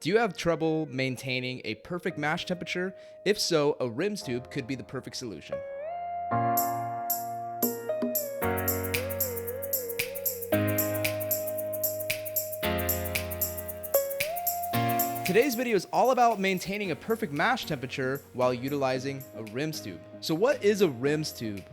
Do you have trouble maintaining a perfect mash temperature? If so, a RIMS tube could be the perfect solution. Today's video is all about maintaining a perfect mash temperature while utilizing a RIMS tube. So what is a RIMS tube?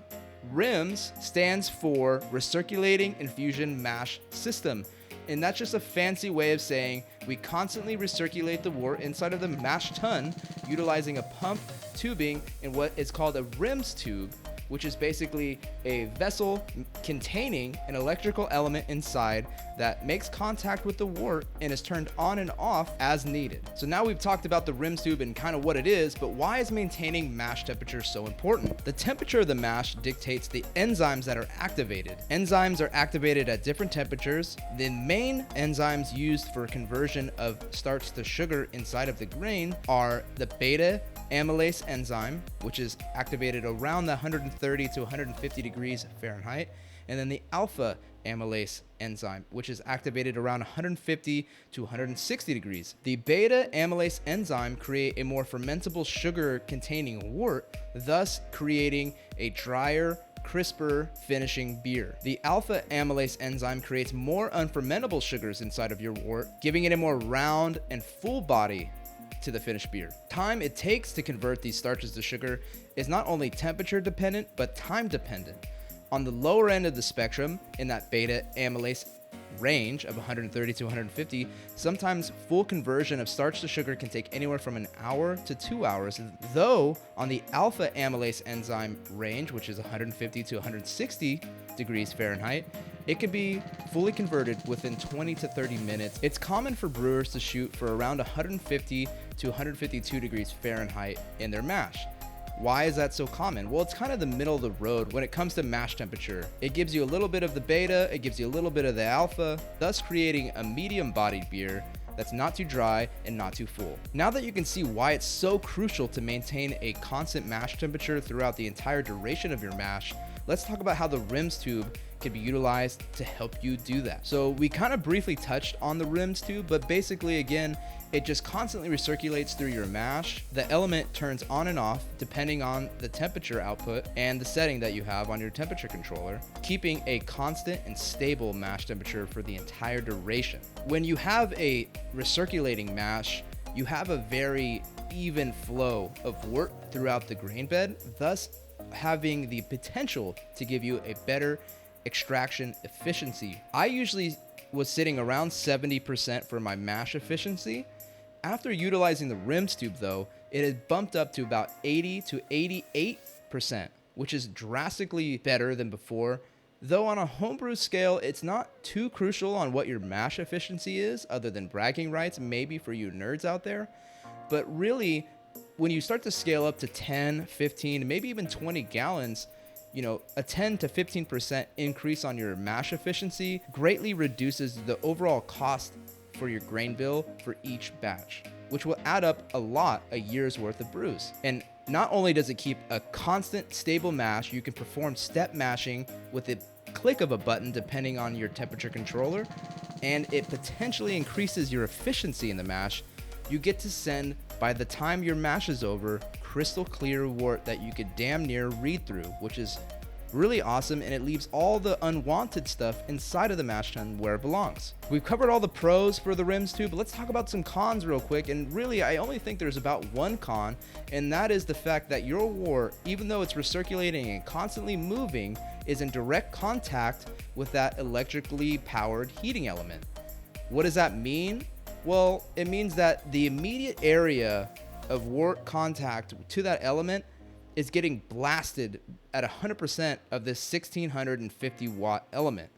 RIMS stands for Recirculating Infusion Mash System. And that's just a fancy way of saying we constantly recirculate the wort inside of the mash tun utilizing a pump, tubing, and what is called a RIMS tube, which is basically a vessel containing an electrical element inside that makes contact with the wort and is turned on and off as needed. So now we've talked about the RIMS tube and kind of what it is, but why is maintaining mash temperature so important? The temperature of the mash dictates the enzymes that are activated. Enzymes are activated at different temperatures. The main enzymes used for conversion of starch to sugar inside of the grain are the beta amylase enzyme, which is activated around the 130 to 150 degrees Fahrenheit, and then the alpha amylase enzyme, which is activated around 150 to 160 degrees. The beta amylase enzyme create a more fermentable sugar containing wort, thus creating a drier, crisper finishing beer. The alpha amylase enzyme creates more unfermentable sugars inside of your wort, giving it a more round and full body to the finished beer. Time it takes to convert these starches to sugar is not only temperature dependent, but time dependent. On the lower end of the spectrum, in that beta amylase range of 130 to 150, sometimes full conversion of starch to sugar can take anywhere from an hour to 2 hours, though on the alpha amylase enzyme range, which is 150 to 160 degrees Fahrenheit, it can be fully converted within 20 to 30 minutes. It's common for brewers to shoot for around 150 to 152 degrees Fahrenheit in their mash. Why is that so common? Well, it's kind of the middle of the road when it comes to mash temperature. It gives you a little bit of the beta, it gives you a little bit of the alpha, thus creating a medium-bodied beer that's not too dry and not too full. Now that you can see why it's so crucial to maintain a constant mash temperature throughout the entire duration of your mash, let's talk about how the RIMS tube can be utilized to help you do that. So we kind of briefly touched on the RIMS tube, but basically again, it just constantly recirculates through your mash. The element turns on and off depending on the temperature output and the setting that you have on your temperature controller, keeping a constant and stable mash temperature for the entire duration. When you have a recirculating mash, you have a very even flow of wort throughout the grain bed, thus having the potential to give you a better extraction efficiency. I usually was sitting around 70% for my mash efficiency. After utilizing the RIMS tube though, it has bumped up to about 80 to 88%, which is drastically better than before. Though on a homebrew scale, it's not too crucial on what your mash efficiency is, other than bragging rights, maybe for you nerds out there. But really, when you start to scale up to 10, 15, maybe even 20 gallons, you know, a 10 to 15% increase on your mash efficiency greatly reduces the overall cost for your grain bill for each batch, which will add up a lot a year's worth of brews. And not only does it keep a constant stable mash, you can perform step mashing with the click of a button depending on your temperature controller, and it potentially increases your efficiency in the mash. You get to send, by the time your mash is over, crystal clear wort that you could damn near read through, which is really awesome, and it leaves all the unwanted stuff inside of the mash tun where it belongs. We've covered all the pros for the RIMS tube, but let's talk about some cons real quick. And really, I only think there's about one con, and that is the fact that your wort, even though it's recirculating and constantly moving, is in direct contact with that electrically powered heating element. What does that mean? Well, it means that the immediate area of wort contact to that element is getting blasted at 100% of this 1650 watt element.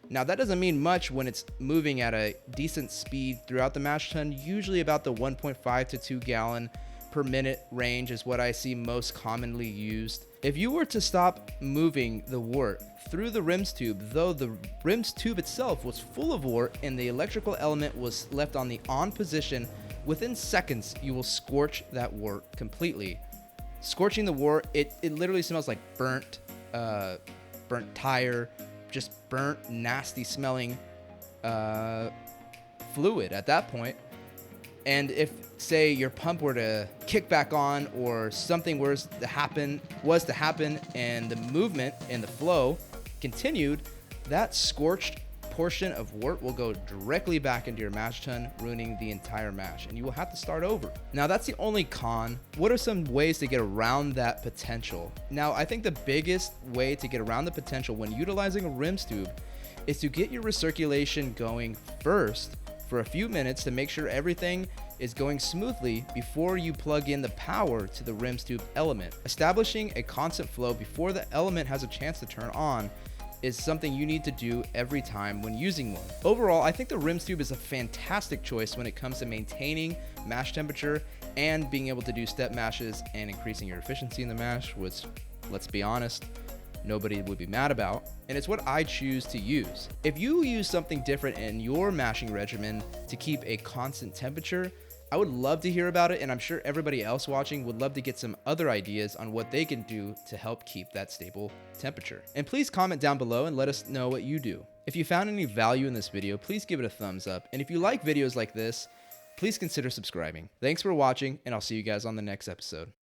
Now that doesn't mean much when it's moving at a decent speed throughout the mash tun. Usually about the 1.5 to 2 gallon per minute range is what I see most commonly used. If you were to stop moving the wort through the RIMS tube, though the RIMS tube itself was full of wort and the electrical element was left on the on position, within seconds you will scorch that wort completely. Scorching the wort, it literally smells like burnt tire, just burnt, nasty smelling fluid at that point. And if, say, your pump were to kick back on or something was to happen and the movement and the flow continued, that scorched portion of wort will go directly back into your mash tun, ruining the entire mash, and you will have to start over. Now, that's the only con. What are some ways to get around that potential? Now, I think the biggest way to get around the potential when utilizing a RIMS tube is to get your recirculation going first for a few minutes to make sure everything is going smoothly before you plug in the power to the RIMS tube element. Establishing a constant flow before the element has a chance to turn on is something you need to do every time when using one. Overall, I think the RIMS tube is a fantastic choice when it comes to maintaining mash temperature and being able to do step mashes and increasing your efficiency in the mash, which, let's be honest, nobody would be mad about, and it's what I choose to use. If you use something different in your mashing regimen to keep a constant temperature, I would love to hear about it, and I'm sure everybody else watching would love to get some other ideas on what they can do to help keep that stable temperature. And please comment down below and let us know what you do. If you found any value in this video, please give it a thumbs up, and if you like videos like this, please consider subscribing. Thanks for watching, and I'll see you guys on the next episode.